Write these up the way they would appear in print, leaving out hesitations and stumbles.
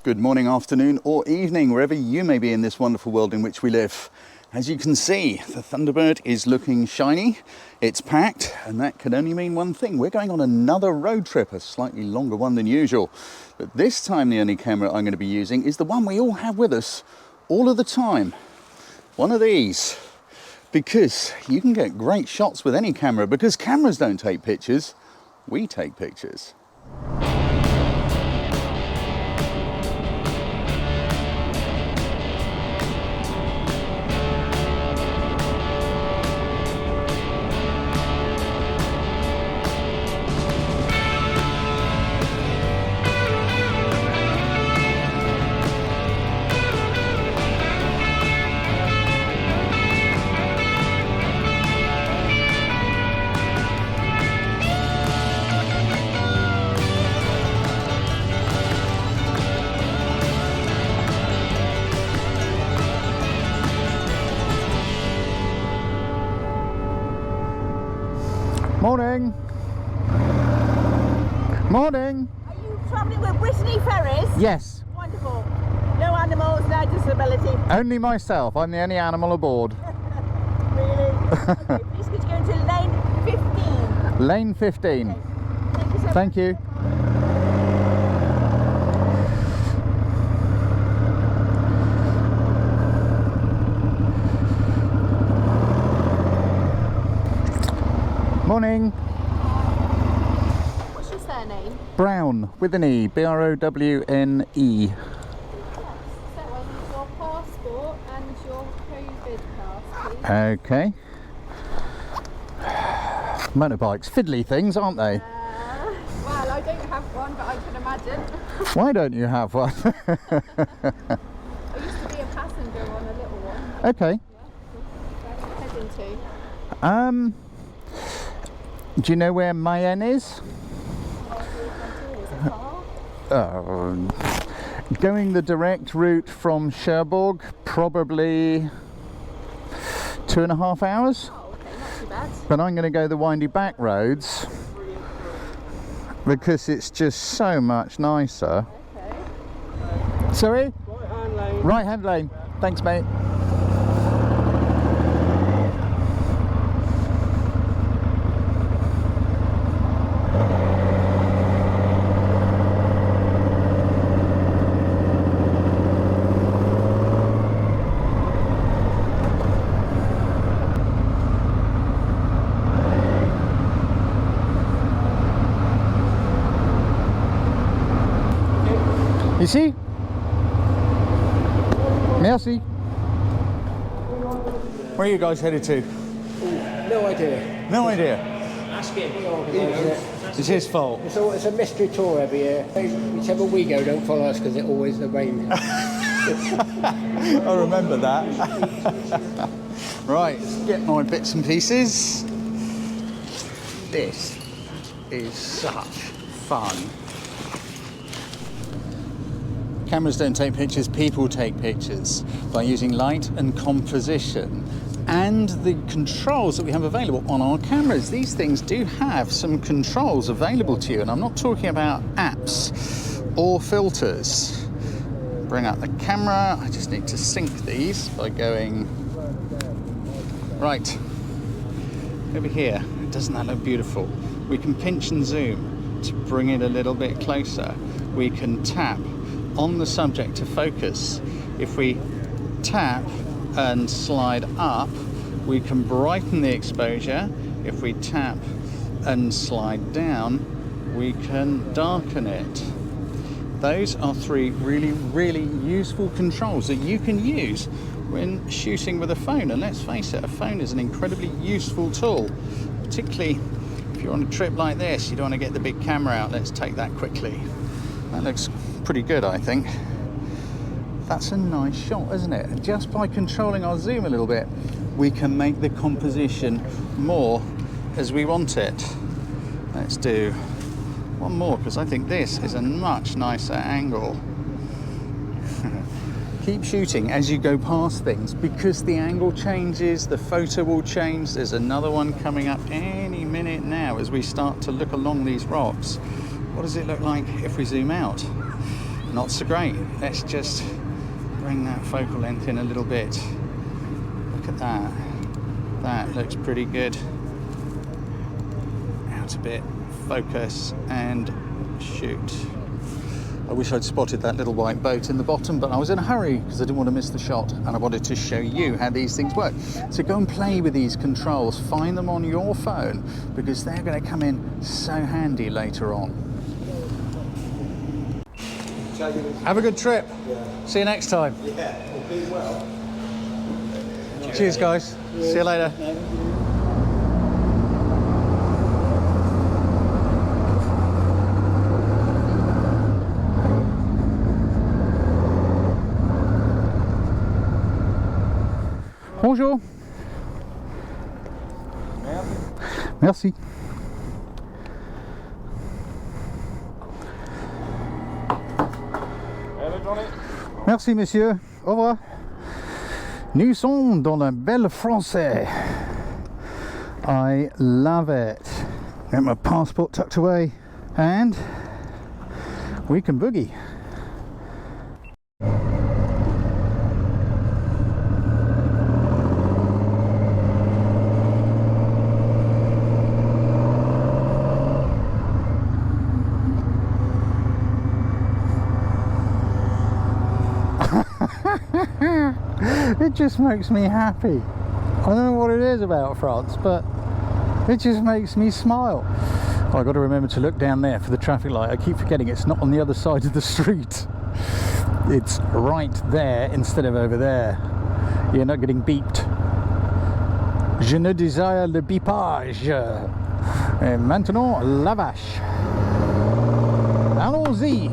Good morning, afternoon or evening, wherever you may be in this wonderful world in which we live. As you can see, the Thunderbird is looking shiny, it's packed, and that can only mean one thing. We're going on another road trip, a slightly longer one than usual. But this time the only camera I'm going to be using is the one we all have with us all of the time. One of these. Because you can get great shots with any camera, because cameras don't take pictures, we take pictures. Morning. Morning. Are you travelling with Brittany Ferries? Yes. Wonderful. No animals, no disability. Only myself. I'm the only animal aboard. Really? Okay, please could you go into lane 15? Lane 15. Okay. Thank you so much. Thank you. Morning. What's your surname? Browne with an E. B-R-O-W-N-E. Yes, so I need your passport and your COVID pass, please. Okay. Motorbikes, fiddly things, aren't they? Well, I don't have one, but I can imagine. Why don't you have one? I used to be a passenger on a little one. Okay. Where are you heading to? Do you know where Mayenne is? Going the direct route from Cherbourg, probably 2.5 hours. Oh, okay, not too bad. But I'm going to go the windy back roads because it's just so much nicer. Okay. Sorry? Right hand lane. Right hand lane. Thanks, mate. Ici? Merci. Where are you guys headed to? No idea. No idea. Ask him. It's his fault. It's a mystery tour every year. Whichever we go, don't follow us because it always the rain. I remember that. Right, let's get my bits and pieces. This is such fun. Cameras don't take pictures, people take pictures by using light and composition and the controls that we have available on our cameras. These things do have some controls available to you, and I'm not talking about apps or filters. Bring up the camera. I just need to sync these by going right over here. Doesn't that look beautiful? We can pinch and zoom to bring it a little bit closer. We can tap on the subject to focus. If we tap and slide up, we can brighten the exposure. If we tap and slide down, we can darken it. Those are three really, really useful controls that you can use when shooting with a phone. And let's face it, a phone is an incredibly useful tool, particularly if you're on a trip like this. You don't want to get the big camera out. Let's take that quickly. That looks pretty good, I think. That's a nice shot, isn't it? And just by controlling our zoom a little bit, we can make the composition more as we want it. Let's do one more, because I think this is a much nicer angle. Keep shooting as you go past things, because the angle changes, the photo will change. There's another one coming up any minute now as we start to look along these rocks. What does it look like if we zoom out? not so great. Let's just bring that focal length in a little bit. Look at that. That looks pretty good. Out a bit, focus, and shoot. I wish I'd spotted that little white boat in the bottom, but I was in a hurry because I didn't want to miss the shot, and I wanted to show you how these things work. So go and play with these controls, find them on your phone, because they're going to come in so handy later on. Have a good trip. Yeah. See you next time. Yeah, be well. Cheers, guys. See you later. Bonjour. Merci. Merci, monsieur. Au revoir. Nous sommes dans le bel français. I love it. Got my passport tucked away, and we can boogie. It just makes me happy. I don't know what it is about France, but it just makes me smile. Oh, I've got to remember to look down there for the traffic light. I keep forgetting it's not on the other side of the street. It's right there instead of over there. You're not getting beeped. Je ne désire le bipage. Et maintenant, la vache. Allons-y.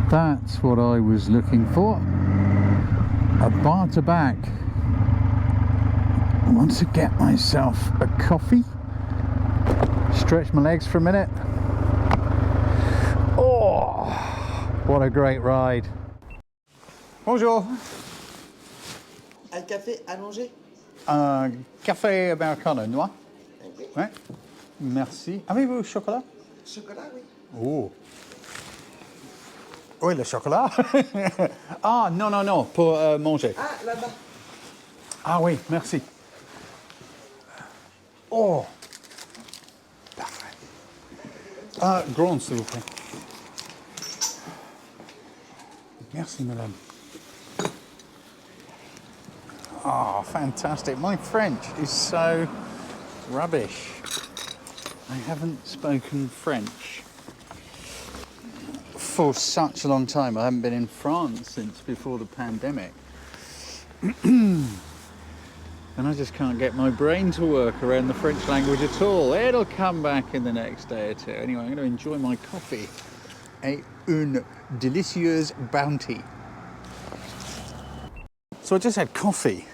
That's what I was looking for. A bar to back. I want to get myself a coffee. Stretch my legs for a minute. Oh, what a great ride. Bonjour. Un café allongé? Un café americano noir. Oui. Ouais. Merci. Avez-vous chocolat? Chocolat, oui. Oh. Oui, le chocolat. Ah, non, non, non, pour manger. Ah, là-bas. Ah oui, merci. Oh. Parfait. Grand, s'il vous plaît. Merci, madame. Oh, fantastic. My French is so rubbish. I haven't spoken French for such a long time. I haven't been in France since before the pandemic. And I just can't get my brain to work around the French language at all. It'll come back in the next day or two. Anyway, I'm going to enjoy my coffee. Une délicieuse bounty. So I just had coffee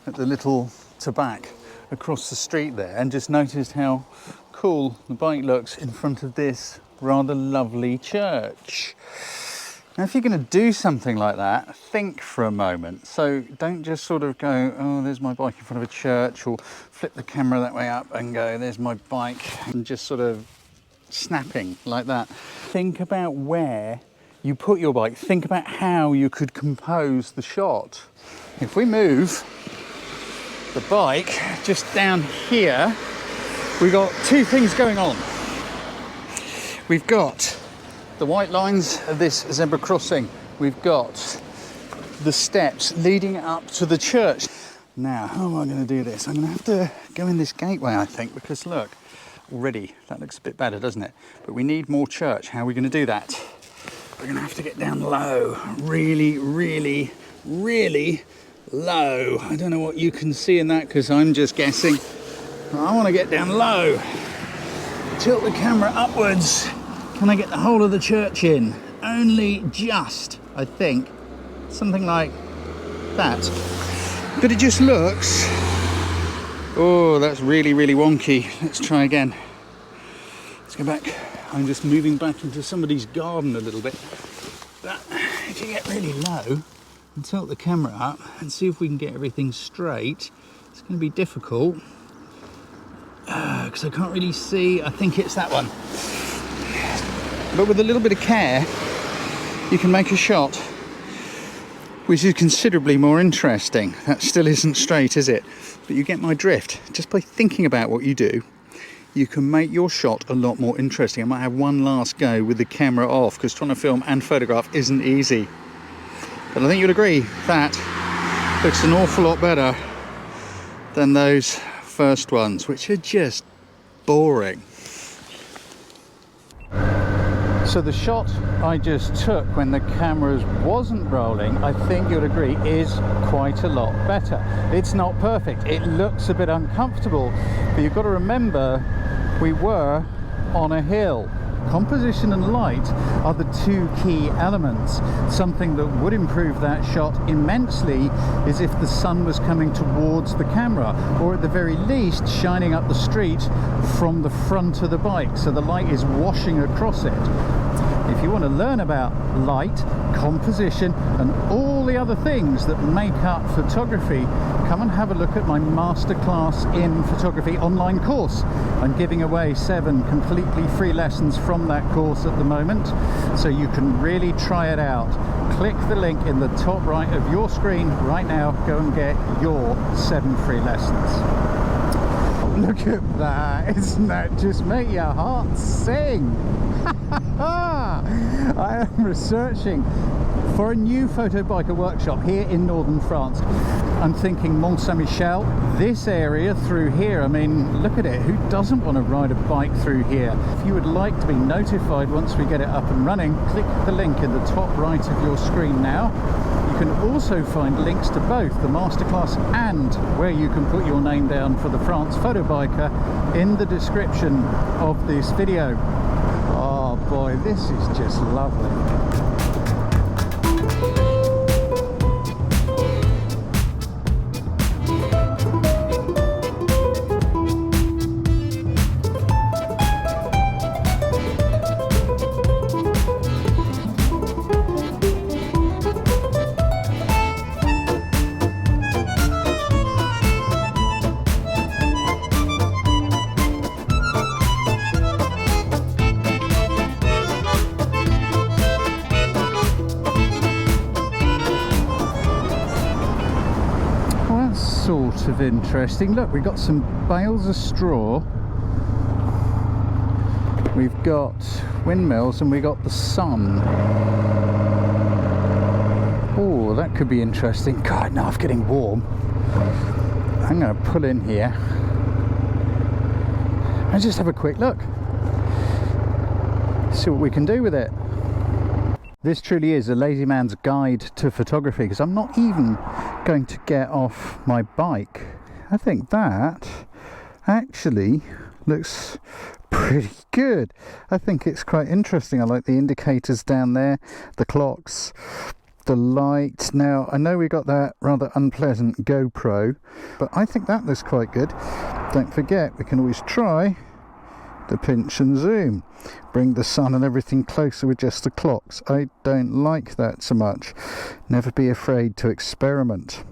at the little tobacco across the street there and just noticed how cool the bike looks in front of this rather lovely church. Now, if you're going to do something like that, think for a moment. So don't just sort of go, oh, there's my bike in front of a church, or flip the camera that way up and go, there's my bike, and just sort of snapping like that. Think about where you put your bike. Think about how you could compose the shot. If we move the bike just down here, we've got two things going on. We've got the white lines of this zebra crossing. We've got the steps leading up to the church. Now, how am I going to do this? I'm going to have to go in this gateway, I think, because look, already that looks a bit better, doesn't it? But we need more church. How are we going to do that? We're going to have to get down low, really, really, really low. I don't know what you can see in that because I'm just guessing. I want to get down low. Tilt the camera upwards. Can I get the whole of the church in? Only just, I think. Something like that. But it just looks... Oh, that's really, really wonky. Let's try again. Let's go back. I'm just moving back into somebody's garden a little bit. But if you get really low and tilt the camera up and see if we can get everything straight, it's going to be difficult. Because I can't really see. I think it's that one. But with a little bit of care, you can make a shot which is considerably more interesting. That still isn't straight, is it? But you get my drift. Just by thinking about what you do, you can make your shot a lot more interesting. I might have one last go with the camera off, because trying to film and photograph isn't easy. But I think you'll agree that looks an awful lot better than those first ones, which are just boring. So the shot I just took when the camera wasn't rolling, I think you'd agree, is quite a lot better. It's not perfect, it looks a bit uncomfortable, but you've got to remember we were on a hill. Composition and light are the two key elements. Something that would improve that shot immensely is if the sun was coming towards the camera, or at the very least shining up the street from the front of the bike, so the light is washing across it. If you want to learn about light, composition and all the other things that make up photography, come and have a look at my masterclass in photography online course. I'm giving away 7 completely free lessons from that course at the moment, so you can really try it out. Click the link in the top right of your screen right now. Go and get your 7 free lessons. Look at that, isn't that just make your heart sing? I am researching for a new photo biker workshop here in northern France. I'm thinking Mont Saint-Michel, this area through here. I mean, look at it, who doesn't want to ride a bike through here? If you would like to be notified once we get it up and running, click the link in the top right of your screen now. You can also find links to both the masterclass and where you can put your name down for the France Photo Biker in the description of this video. Oh boy, this is just lovely. Sort of interesting. Look, we've got some bales of straw, we've got windmills, and we got the sun. Oh, that could be interesting. God, now it's getting warm. I'm going to pull in here and just have a quick look, see what we can do with it. This truly is a lazy man's guide to photography, because I'm not even going to get off my bike. I think that actually looks pretty good. I think it's quite interesting. I like the indicators down there, the clocks, the light. Now, I know we got that rather unpleasant GoPro, but I think that looks quite good. Don't forget, we can always try the pinch and zoom, bring the sun and everything closer with just the clocks. I don't like that so much. Never be afraid to experiment.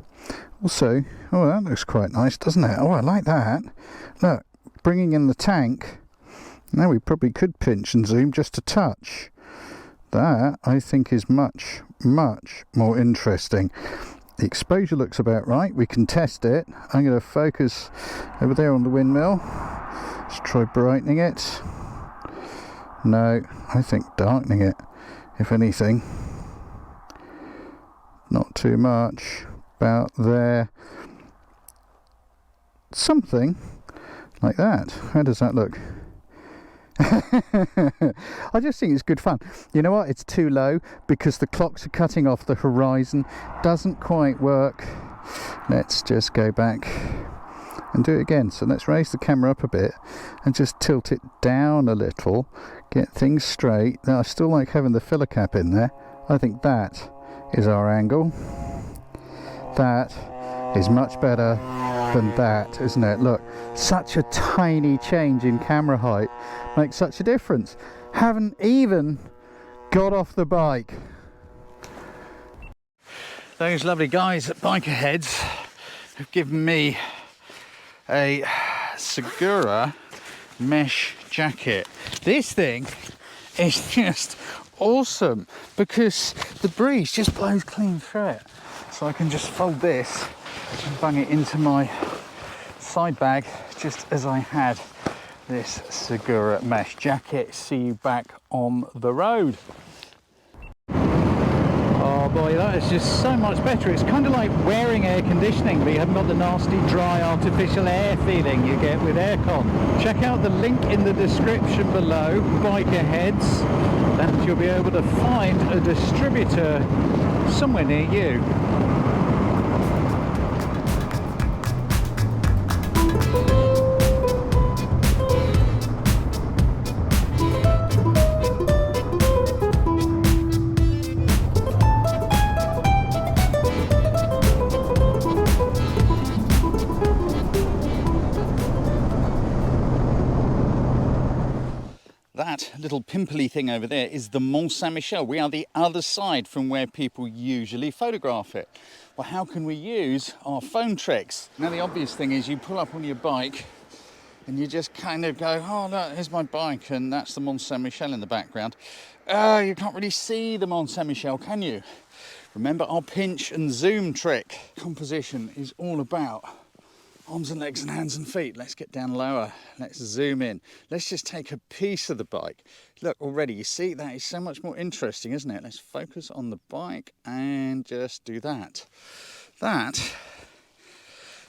Also, oh, that looks quite nice, doesn't it? Oh, I like that. Look, bringing in the tank. Now we probably could pinch and zoom just a touch. That I think is much more interesting. The exposure looks about right. We can test it. I'm going to focus over there on the windmill. Let's try brightening it. No, I think darkening it, if anything. not too much, about there, something like that. How does that look? I just think it's good fun. You know what, it's too low because the clocks are cutting off the horizon, doesn't quite work. Let's just go back and do it again. So let's raise the camera up a bit and just tilt it down a little, get things straight. Now I still like having the filler cap in there. I think that is our angle. That is much better than that, isn't it? Look, such a tiny change in camera height makes such a difference. Haven't even got off the bike. Those lovely guys at Biker Heads have given me a SIGURA mesh jacket. This thing is just awesome because the breeze just blows clean through it. So I can just fold this and bung it into my side bag just as I had this SIGURA mesh jacket. See you back on the road. Oh boy, that is just so much better. It's kind of like wearing air conditioning, but you haven't got the nasty, dry, artificial air feeling you get with aircon. Check out the link in the description below, Biker Heads, and you'll be able to find a distributor somewhere near you. That little pimply thing over there is the Mont Saint-Michel. We are the other side from where people usually photograph it. Well, how can we use our phone tricks? Now, the obvious thing is you pull up on your bike and you just kind of go, oh, look, here's my bike, and that's the Mont Saint-Michel in the background. You can't really see the Mont Saint-Michel, can you? Remember our pinch and zoom trick. Composition is all about arms and legs and hands and feet. Let's get down lower. Let's zoom in. Let's just take a piece of the bike. Look, already, you see, that is so much more interesting, isn't it? Let's focus on the bike and just do that. That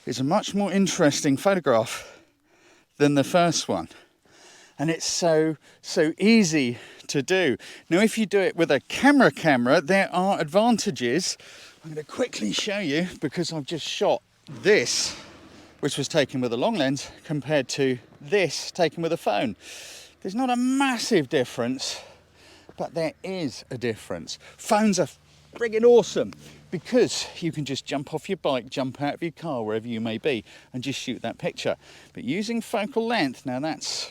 is a much more interesting photograph than the first one. And it's so easy to do. Now, if you do it with a camera, there are advantages. I'm going to quickly show you because I've just shot this, which was taken with a long lens, compared to this taken with a phone. There's not a massive difference, but there is a difference. Phones are friggin' awesome because you can just jump off your bike, jump out of your car, wherever you may be, and just shoot that picture. But using focal length, now that's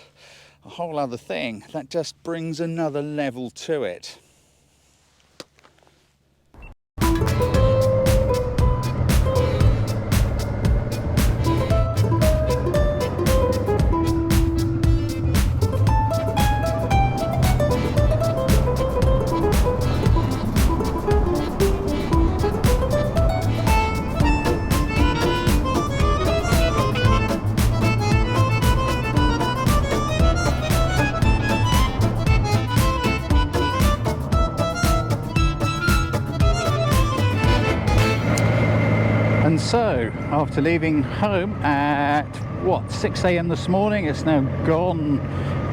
a whole other thing. That just brings another level to it. And so, after leaving home at, what, 6 a.m. this morning, it's now gone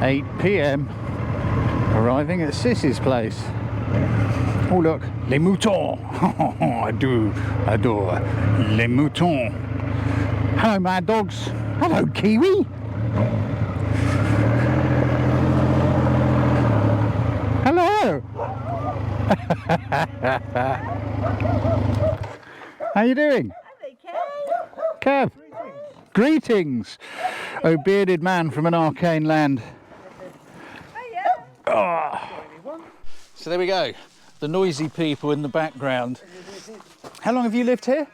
8 p.m, arriving at Sissy's place. Oh look, les moutons. I do adore les moutons. Hello, mad dogs. Hello, Kiwi. Hello. How you doing? Kev. Greetings. Oh, bearded man from an arcane land. Oh. So there we go. The noisy people in the background. How long have you lived here?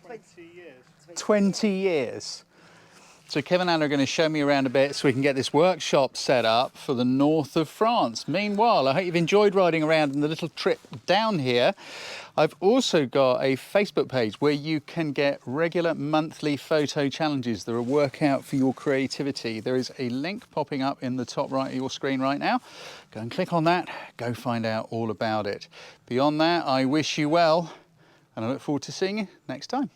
20 years. 20 years. So Kev and Anna are going to show me around a bit so we can get this workshop set up for the north of France. Meanwhile, I hope you've enjoyed riding around in the little trip down here. I've also got a Facebook page where you can get regular monthly photo challenges. They're a workout for your creativity. There is a link popping up in the top right of your screen right now. Go and click on that. Go find out all about it. Beyond that, I wish you well, and I look forward to seeing you next time.